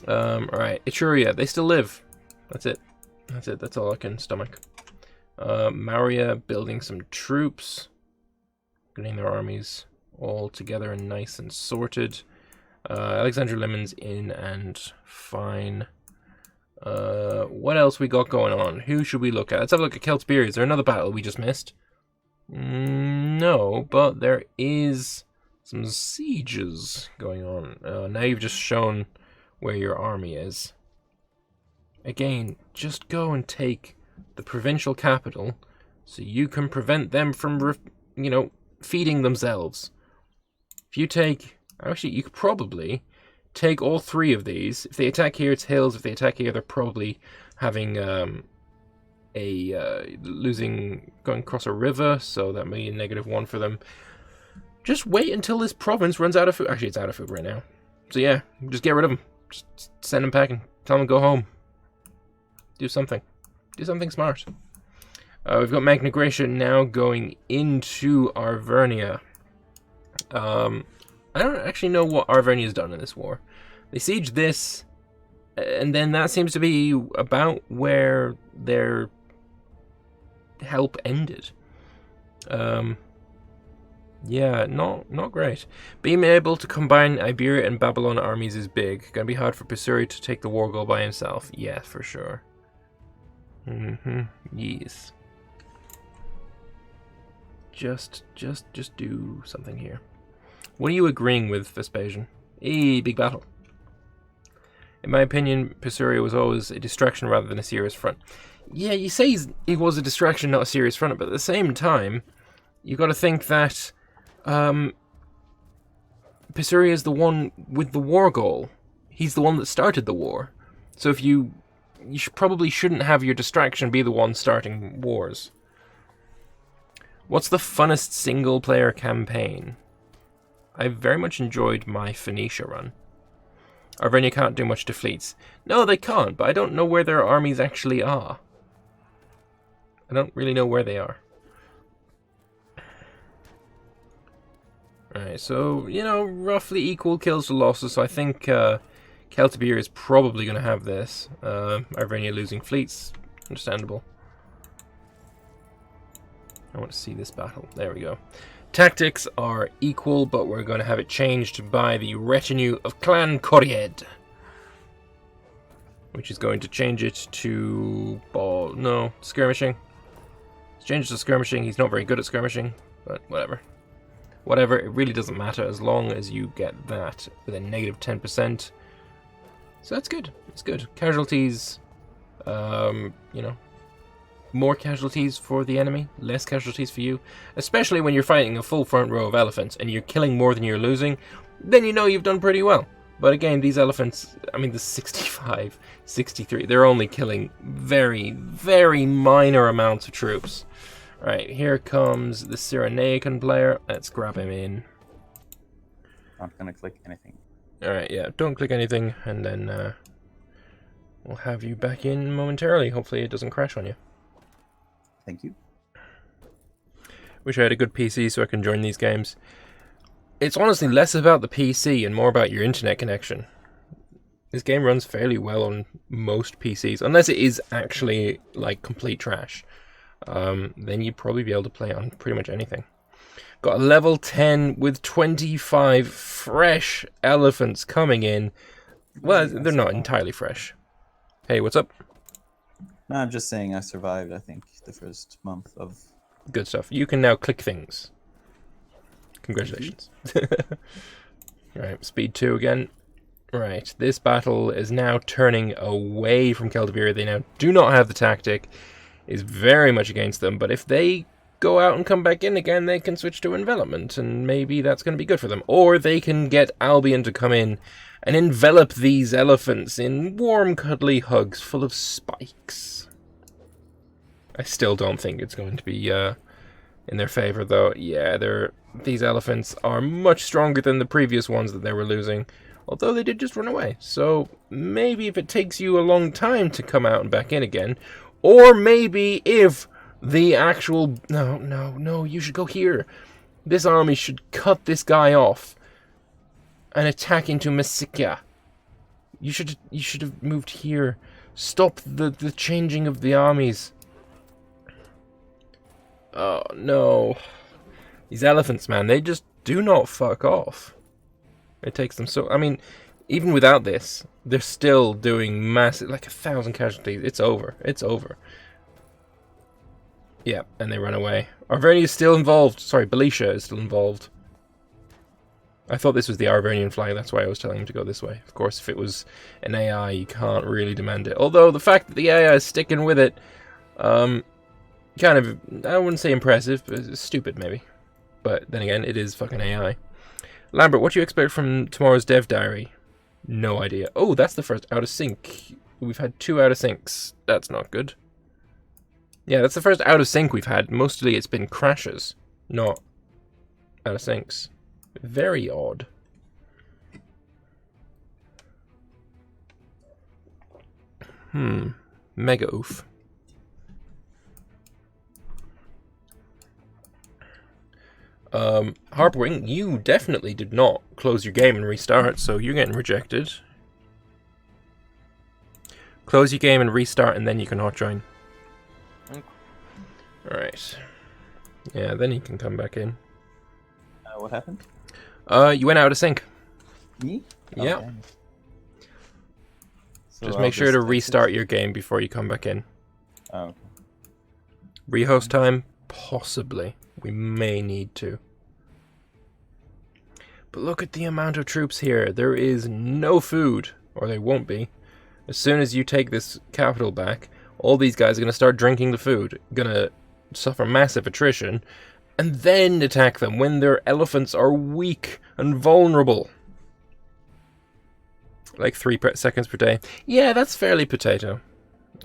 Alright, Etruria, they still live. That's it. That's it, that's all I can stomach. Maria building some troops. Getting their armies all together and nice and sorted. Alexandra Lemon's in and fine. What else we got going on? Who should we look at? Let's have a look at Keltaberry. Is there another battle we just missed? No, but there is some sieges going on. Now you've just shown where your army is. Again, just go and take the provincial capital so you can prevent them from, feeding themselves. If you take... Actually, you could probably take all three of these. If they attack here, it's hills. If they attack here, they're probably having going across a river, so that may be a -1 for them. Just wait until this province runs out of food. Actually, it's out of food right now. So yeah, just get rid of them. Just send them packing. Tell them to go home. Do something. Do something smart. We've got Magna Graecia now going into Arvernia. I don't actually know what Arvernia's done in this war. They sieged this, and then that seems to be about where their help ended. Yeah, not great. Being able to combine Iberia and Babylon armies is big. Gonna be hard for Pisuria to take the war goal by himself. Yeah, for sure. Yes. Just do something here. What are you agreeing with, Vespasian? Big battle. In my opinion, Pisuria was always a distraction rather than a serious front. Yeah, you say it was a distraction, not a serious front, but at the same time, you got to think that Pisuria is the one with the war goal. He's the one that started the war. So if you probably shouldn't have your distraction be the one starting wars. What's the funnest single-player campaign? I very much enjoyed my Phoenicia run. Arvernia can't do much to fleets. No, they can't, but I don't know where their armies actually are. I don't really know where they are. Alright, so, roughly equal kills to losses, so I think Keltaberry is probably going to have this. Arvernia losing fleets, understandable. I want to see this battle. There we go. Tactics are equal, but we're going to have it changed by the retinue of Clan Coried, which is going to change it to skirmishing. Let's change it to skirmishing. He's not very good at skirmishing, but whatever. Whatever, it really doesn't matter as long as you get that with a -10%. So that's good. It's good. Casualties, more casualties for the enemy, less casualties for you. Especially when you're fighting a full front row of elephants and you're killing more than you're losing, then you've done pretty well. But again, these elephants, the 65, 63, they're only killing very, very minor amounts of troops. Alright, here comes the Cyrenaican player. Let's grab him in. Not gonna click anything. Alright, yeah, don't click anything, and then we'll have you back in momentarily. Hopefully it doesn't crash on you. Thank you. Wish I had a good PC so I can join these games. It's honestly less about the PC and more about your internet connection. This game runs fairly well on most PCs, unless it is actually like complete trash. Then you'd probably be able to play on pretty much anything. Got a level 10 with 25 fresh elephants coming in. Well, they're not entirely fresh. Hey, what's up? No, I'm just saying I survived, I think, the first month of... Good stuff. You can now click things. Congratulations. Alright, speed 2 again. Right, this battle is now turning away from Keltaberry. They now do not have the tactic. Is very much against them, but if they go out and come back in again, they can switch to envelopment, and maybe that's going to be good for them. Or they can get Albion to come in and envelop these elephants in warm, cuddly hugs full of spikes. I still don't think it's going to be in their favor, though. Yeah, these elephants are much stronger than the previous ones that they were losing, although they did just run away. So maybe if it takes you a long time to come out and back in again, or maybe if the actual... No, you should go here. This army should cut this guy off and attack into Masikia. You should have moved here. Stop the changing of the armies. Oh no. These elephants, man, they just do not fuck off. It takes them so... I mean, even without this, they're still doing massive... Like 1,000 casualties. It's over. It's over. Yeah, and they run away. Arvernia is still involved. Sorry, Belisha is still involved. I thought this was the Arvernian flag. That's why I was telling him to go this way. Of course, if it was an AI, you can't really demand it. Although, the fact that the AI is sticking with it... kind of... I wouldn't say impressive, but stupid, maybe. But then again, it is fucking AI. Lambert, what do you expect from tomorrow's dev diary? No idea. Oh, that's the first out of sync. We've had 2 out of syncs. That's not good. Yeah, that's the first out of sync we've had. Mostly it's been crashes, not out of syncs. Very odd. Mega oof. Harpwing, you definitely did not close your game and restart, so you're getting rejected. Close your game and restart, and then you can hotjoin. Alright. Yeah, then you can come back in. What happened? You went out of sync. Me? Yeah. Okay. So Just I'll make sure to exit. restart your game before you come back in. Oh, okay. Rehost time? Possibly. We may need to. But look at the amount of troops here. There is no food. Or there won't be. As soon as you take this capital back, all these guys are going to start drinking the food. Going to suffer massive attrition. And then attack them when their elephants are weak and vulnerable. Like 3 seconds per day. Yeah, that's fairly potato.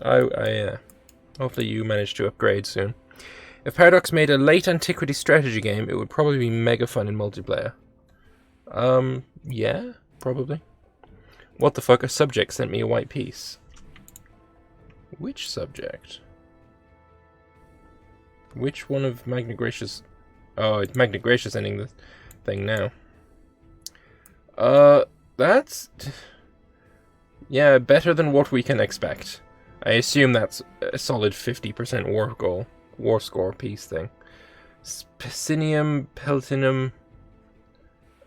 Hopefully you manage to upgrade soon. If Paradox made a late antiquity strategy game, it would probably be mega fun in multiplayer. Yeah, probably. What the fuck? A subject sent me a white piece. Which subject? Which one of Magna Gracia's... Oh, it's Magna Gracia sending the thing now. That's... Yeah, better than what we can expect. I assume that's a solid 50% war goal. War score piece thing. Spicinium, Peltinum,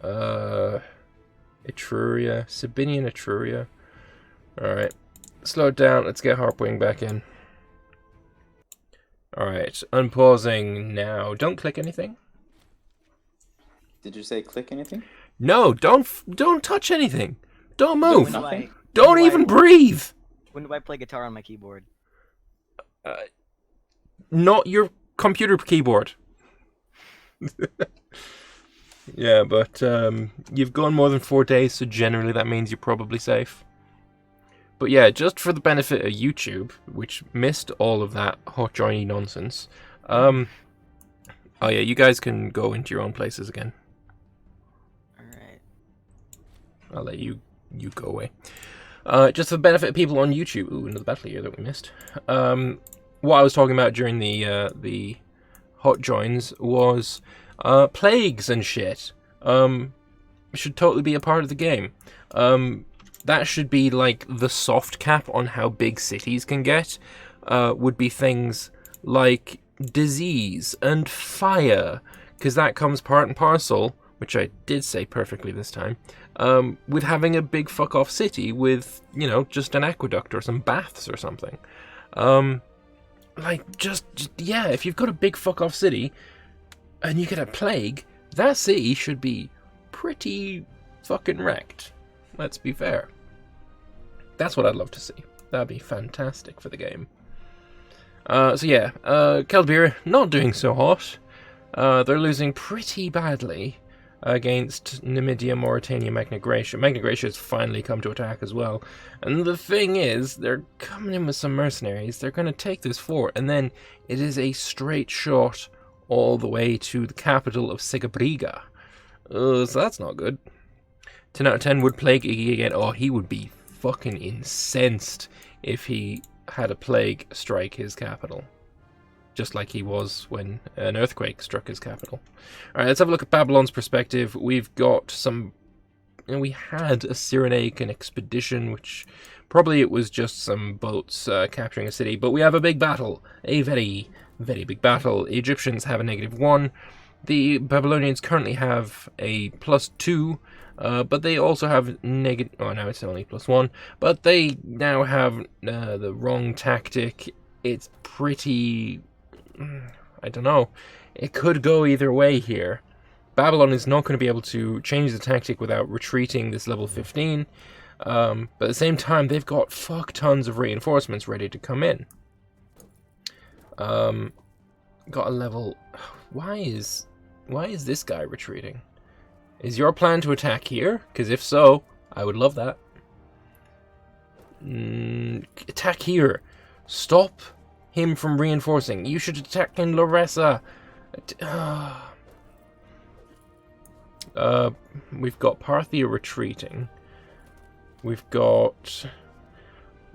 Etruria, Sabinian Etruria. Alright, slow it down, let's get Harpwing back in. Alright, unpausing now. Don't click anything. Did you say click anything? No, don't touch anything. Don't move. Nothing? Don't even breathe. When do I play guitar on my keyboard? Not your computer keyboard. Yeah, but you've gone more than 4 days, so generally that means you're probably safe. But yeah, just for the benefit of YouTube, which missed all of that hotjoiny nonsense. Oh yeah, you guys can go into your own places again. Alright. I'll let you go away. Just for the benefit of people on YouTube. Ooh, another battle here that we missed. What I was talking about during the hot joins was plagues and shit. Should totally be a part of the game. That should be like the soft cap on how big cities can get. Would be things like disease and fire, because that comes part and parcel, which I did say perfectly this time, with having a big fuck off city with, you know, just an aqueduct or some baths or something. Like, just yeah, if you've got a big fuck off city and you get a plague, that city should be pretty fucking wrecked. Let's be fair. That's what I'd love to see. That'd be fantastic for the game. So yeah, Keltaberry not doing so hot. They're losing pretty badly against Numidia, Mauritania, Magna Graecia. Magna Graecia has finally come to attack as well. And the thing is, they're coming in with some mercenaries. They're going to take this fort, and then it is a straight shot all the way to the capital of Segabriga. So that's not good. 10 out of 10 would plague Iggy again. Oh, he would be fucking incensed if he had a plague strike his capital. Just like he was when an earthquake struck his capital. Alright, let's have a look at Babylon's perspective. We've got some we had a Cyrenaican expedition, which probably it was just some boats capturing a city, but we have a big battle, a very, very big battle. Egyptians have a -1. The Babylonians currently have a +2, but they also have negative. Oh, now it's only +1. But they now have the wrong tactic. It's pretty. I don't know. It could go either way here. Babylon is not going to be able to change the tactic without retreating this level 15. But at the same time, they've got fuck tons of reinforcements ready to come in. Got a level. Why is this guy retreating? Is your plan to attack here? Because if so, I would love that. Attack here. Stop him from reinforcing. You should attack in Larissa. We've got Parthia retreating. We've got...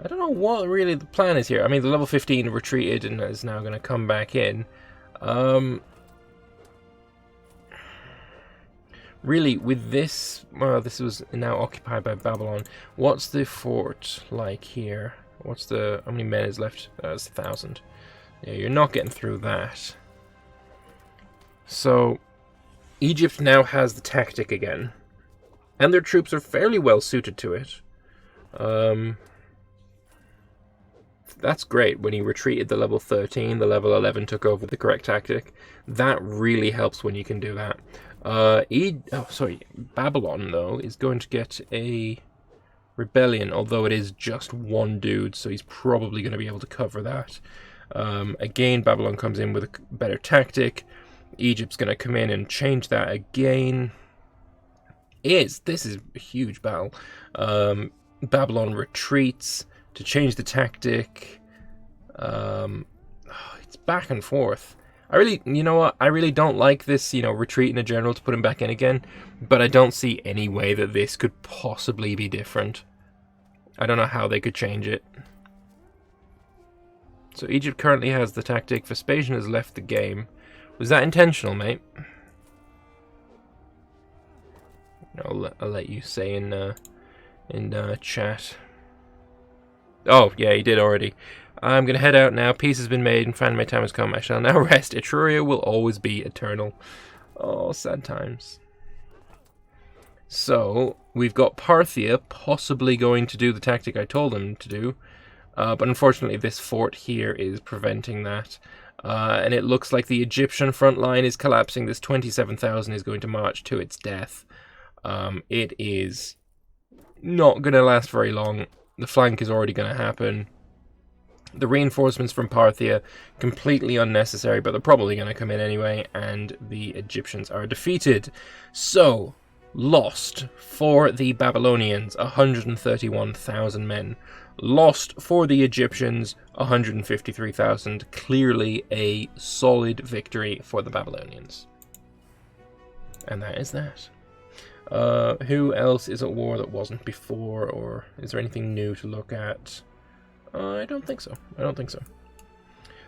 I don't know what really the plan is here. I mean, the level 15 retreated and is now going to come back in. Really, with this... Well, this was now occupied by Babylon. What's the fort like here? What's the... How many men is left? It's 1,000. Yeah, you're not getting through that. So, Egypt now has the tactic again. And their troops are fairly well suited to it. That's great. When he retreated the level 13, the level 11 took over the correct tactic. That really helps when you can do that. Babylon, though, is going to get a rebellion, although it is just one dude, so he's probably going to be able to cover that. Again, Babylon comes in with a better tactic. Egypt's going to come in and change that again. This is a huge battle. Babylon retreats to change the tactic. It's back and forth. You know what? I really don't like this, retreating a general to put him back in again. But I don't see any way that this could possibly be different. I don't know how they could change it. So Egypt currently has the tactic. Vespasian has left the game. Was that intentional, mate? I'll let you say in chat. Oh, yeah, he did already. I'm going to head out now. Peace has been made and finally my time has come. I shall now rest. Etruria will always be eternal. Oh, sad times. So, we've got Parthia possibly going to do the tactic I told him to do. But unfortunately, this fort here is preventing that. And it looks like the Egyptian front line is collapsing. This 27,000 is going to march to its death. It is not going to last very long. The flank is already going to happen. The reinforcements from Parthia, completely unnecessary, but they're probably going to come in anyway, and the Egyptians are defeated. So, lost for the Babylonians, 131,000 men. Lost for the Egyptians, 153,000. Clearly a solid victory for the Babylonians. And that is that. Who else is at war that wasn't before, or is there anything new to look at? I don't think so.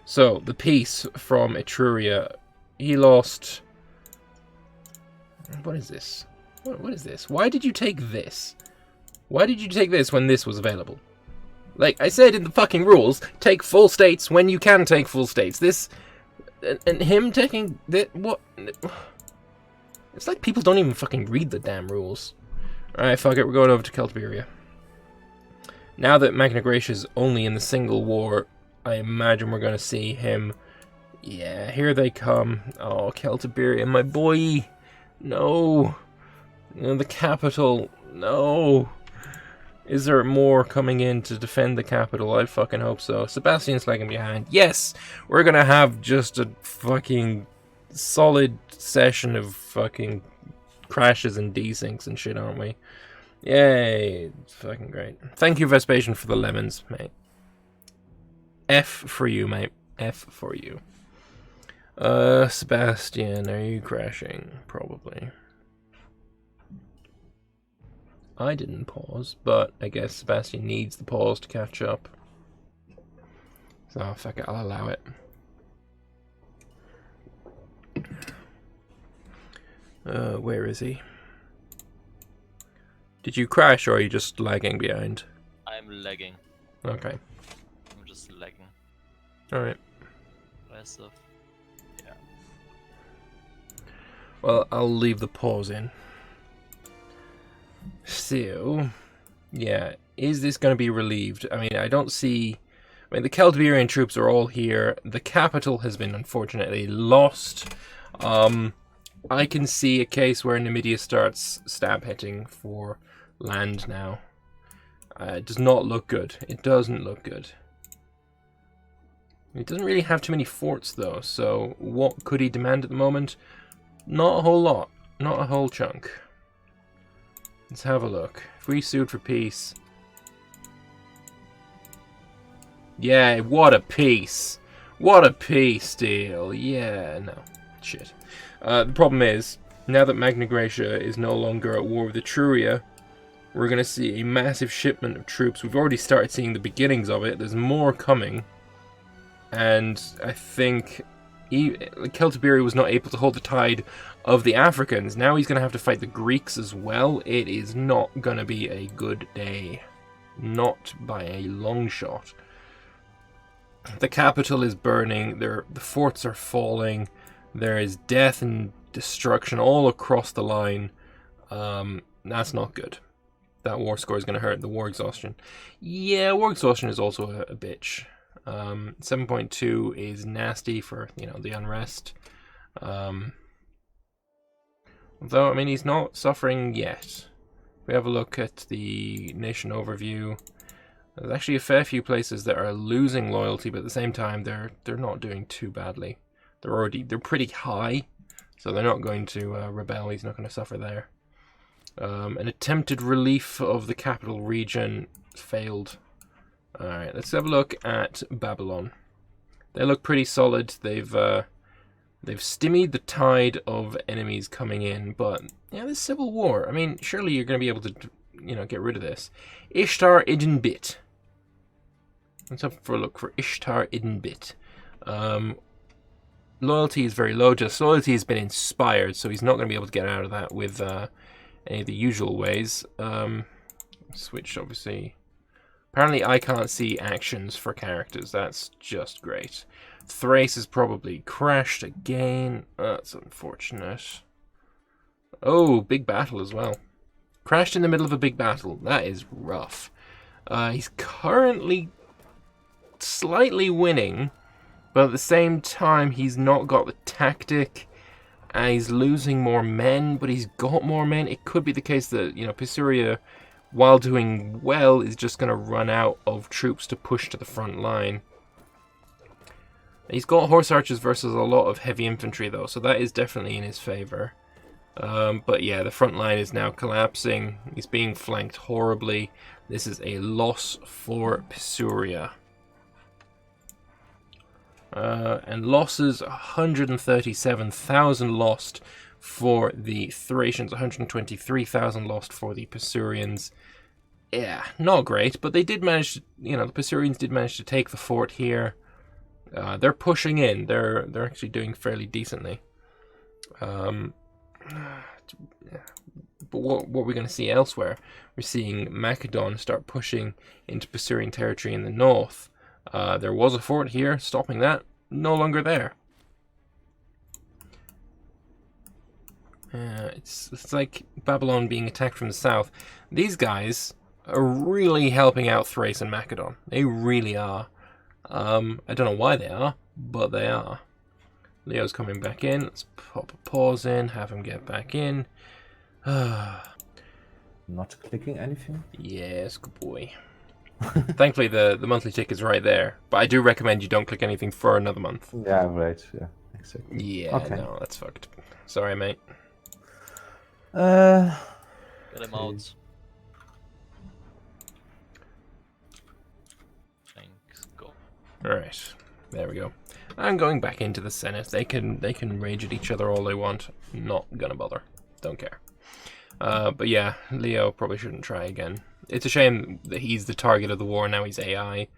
So, the peace from Etruria. He lost... What is this? What is this? Why did you take this? Why did you take this when this was available? Like I said in the fucking rules, take full states when you can take full states. This... And him taking... What... It's like people don't even fucking read the damn rules. Alright, fuck it, we're going over to Keltaberry. Now that Magna Graecia's only in the single war, I imagine we're going to see him. Yeah, here they come. Oh, Keltaberry, my boy. No. The capital. No. Is there more coming in to defend the capital? I fucking hope so. Sebastian's lagging behind. Yes, we're going to have just a fucking solid session of fucking crashes and desyncs and shit, aren't we? Yay, it's fucking great. Thank you, Vespasian, for the lemons, mate. F for you, mate. F for you. Sebastian, are you crashing? Probably. I didn't pause, but I guess Sebastian needs the pause to catch up. So, fuck it, I'll allow it. Where is he? Did you crash or are you just lagging behind? I'm lagging. Okay. I'm just lagging. Alright. Massive. Yeah. Well, I'll leave the pause in. So, yeah, is this going to be relieved? I mean, I don't see... I mean, the Keltaberian troops are all here. The capital has been unfortunately lost. I can see a case where Numidia starts stab hitting for land now. It does not look good. It doesn't look good. It doesn't really have too many forts, though, so what could he demand at the moment? Not a whole lot. Not a whole chunk. Let's have a look. If we sued for peace... Yeah, what a peace. What a peace deal. Yeah, no. Shit. The problem is, now that Magna Graecia is no longer at war with Etruria, we're going to see a massive shipment of troops. We've already started seeing the beginnings of it. There's more coming. And I think Keltaberry was not able to hold the tide of the Africans. Now he's going to have to fight the Greeks as well. It is not going to be a good day. Not by a long shot. The capital is burning. The forts are falling. There is death and destruction all across the line. That's not good. That war score is going to hurt. The war exhaustion. Yeah, war exhaustion is also a bitch. 7.2 is nasty for, you know, the unrest. Although, I mean, he's not suffering yet. If we have a look at the nation overview, there's actually a fair few places that are losing loyalty, but at the same time, they're not doing too badly. They're pretty high, so they're not going to rebel. He's not going to suffer there. An attempted relief of the capital region failed. Alright, let's have a look at Babylon. They look pretty solid. They've stymied the tide of enemies coming in, but yeah, this civil war. I mean, surely you're going to be able to, you know, get rid of this. Ishtar Idinbit. Let's have a look for Ishtar Idinbit. Loyalty is very low. Just loyalty has been inspired, so he's not going to be able to get out of that with any of the usual ways. Switch, obviously. Apparently, I can't see actions for characters. That's just great. Thrace has probably crashed again. That's unfortunate. Oh, big battle as well. Crashed in the middle of a big battle. That is rough. He's currently slightly winning, but at the same time, he's not got the tactic. And he's losing more men, but he's got more men. It could be the case that, you know, Pisuria, while doing well, is just going to run out of troops to push to the front line. He's got horse archers versus a lot of heavy infantry, though, so that is definitely in his favor. But yeah, the front line is now collapsing. He's being flanked horribly. This is a loss for Pisuria. And losses, 137,000 lost for the Thracians, 123,000 lost for the Pisurians. Yeah, not great, but they did manage to, you know, the Pisurians did manage to take the fort here. They're pushing in. They're actually doing fairly decently. But what we're going to see elsewhere, we're seeing Macedon start pushing into Pisurian territory in the north. There was a fort here, stopping that. No longer there. It's like Babylon being attacked from the south. These guys are really helping out Thrace and Macedon. They really are. I don't know why they are, but they are. Leo's coming back in. Let's pop a pause in, have him get back in. Not clicking anything? Yes, good boy. Thankfully, the monthly tick is right there, but I do recommend you don't click anything for another month. Yeah, right. Yeah, exactly. Yeah, Okay. no, that's fucked. Sorry, mate. Get him out. Thanks. Go. Alright, there we go. I'm going back into the Senate. They can rage at each other all they want. Not gonna bother. Don't care. But yeah, Leo probably shouldn't try again. It's a shame that he's the target of the war, now he's AI.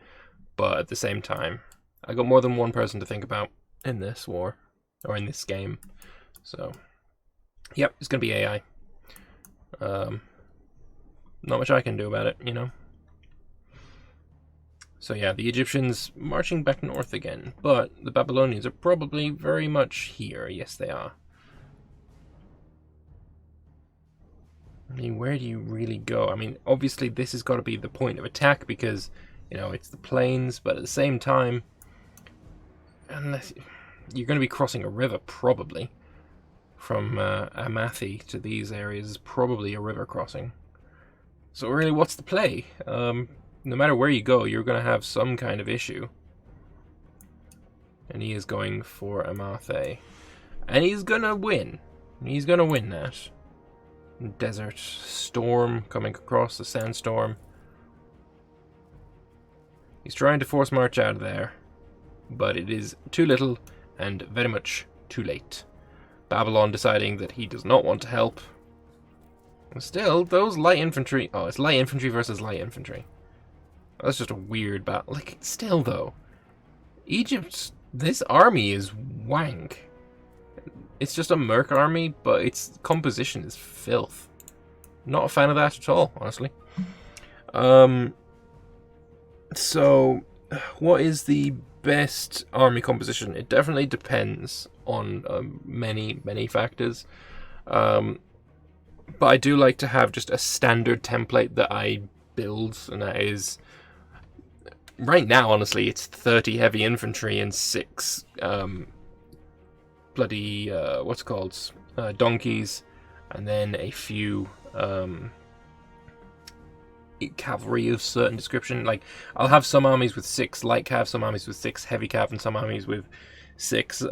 But at the same time, I got more than one person to think about in this war. Or in this game. So, yep, it's gonna be AI. not much I can do about it, you know. So yeah, the Egyptians marching back north again, but the Babylonians are probably very much here. Yes, they are. I mean, where do you really go? I mean, obviously this has got to be the point of attack because, you know, it's the plains, but at the same time, unless you're going to be crossing a river, probably. From Amathi to these areas is probably a river crossing. So really, what's the play? No matter where you go, you're going to have some kind of issue. And he is going for Amathi. And he's going to win. He's going to win that. Desert storm coming across the sandstorm. He's trying to force march out of there. But it is too little and very much too late. Babylon deciding that he does not want to help. Still, those light infantry... Oh, it's light infantry versus light infantry. That's just a weird battle. Like, still though. Egypt, this army is wank. It's just a merc army, but its composition is filth. Not a fan of that at all, honestly. So, what is the best army composition? It definitely depends on many factors. But I do like to have just a standard template that I build, and that is... Right now, honestly, it's 30 heavy infantry and 6 bloody, donkeys, and then a few cavalry of certain description. Like, I'll have some armies with 6 light cav, some armies with 6 heavy cav, and some armies with 6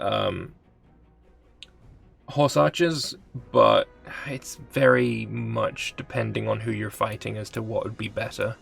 horse archers, but it's very much depending on who you're fighting as to what would be better.